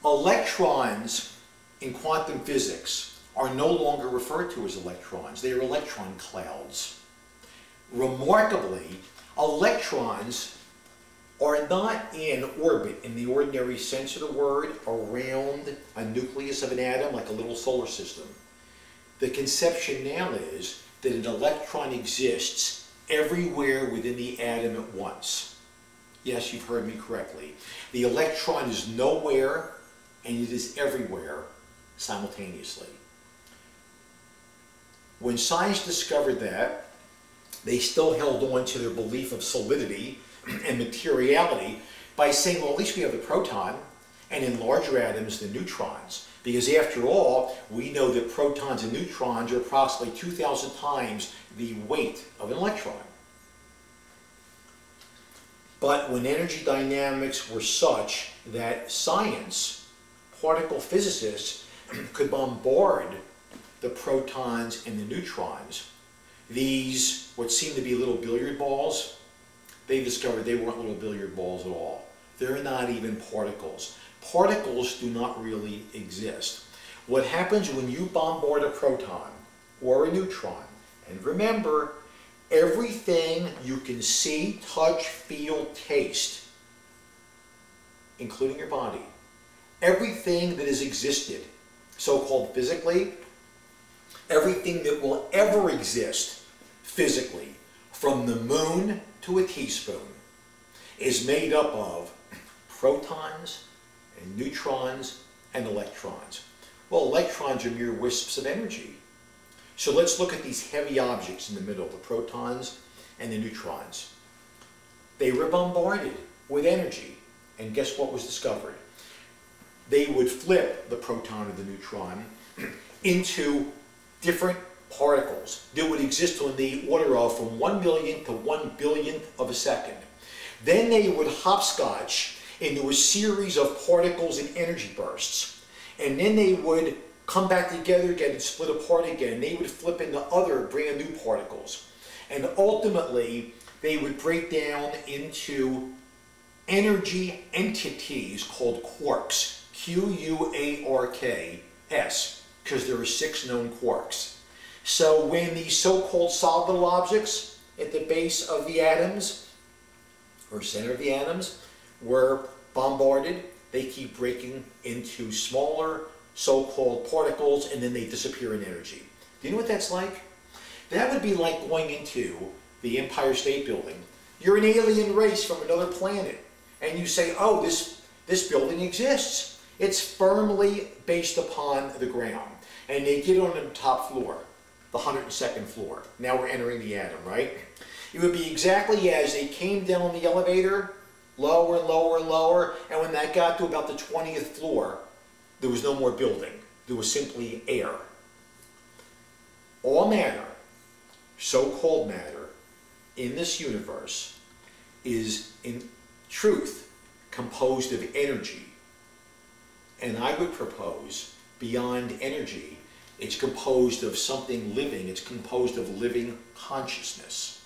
Electrons in quantum physics are no longer referred to as electrons. They are electron clouds. Remarkably, electrons are not in orbit in the ordinary sense of the word around a nucleus of an atom like a little solar system. The conception now is that an electron exists everywhere within the atom at once. Yes, you've heard me correctly. The electron is nowhere and it is everywhere simultaneously. When science discovered that, they still held on to their belief of solidity and materiality by saying, well, at least we have the proton, and in larger atoms, the neutrons. Because after all, we know that protons and neutrons are approximately 2,000 times the weight of an electron. But when energy dynamics were such that science, particle physicists, could bombard the protons and the neutrons, these, what seemed to be little billiard balls, they discovered they weren't little billiard balls at all. They're not even particles. Particles do not really exist. What happens when you bombard a proton or a neutron, and remember, everything you can see, touch, feel, taste, including your body, everything that has existed, so-called physically, everything that will ever exist physically, from the moon to a teaspoon, is made up of protons and neutrons and electrons. Well, electrons are mere wisps of energy. So let's look at these heavy objects in the middle, the protons and the neutrons. They were bombarded with energy, and guess what was discovered? They would flip the proton or the neutron into different particles that would exist on the order of from 1 million to 1 billionth of a second. Then they would hopscotch into a series of particles and energy bursts. And then they would come back together again and split apart again. They would flip into other brand new particles. And ultimately, they would break down into energy entities called quarks. Q-U-A-R-K-S, because there are 6 known quarks. So when these so-called solid little objects at the base of the atoms, or center of the atoms, were bombarded, they keep breaking into smaller so-called particles, and then they disappear in energy. Do you know what that's like? That would be like going into the Empire State Building. You're an alien race from another planet, and you say, oh, this building exists. It's firmly based upon the ground. And they get on the top floor, the 102nd floor. Now we're entering the atom, right? It would be exactly as they came down the elevator, lower and lower and lower, and when that got to about the 20th floor, there was no more building. There was simply air. All matter, so-called matter, in this universe is, in truth, composed of energy. And I would propose, beyond energy, it's composed of something living. It's composed of living consciousness.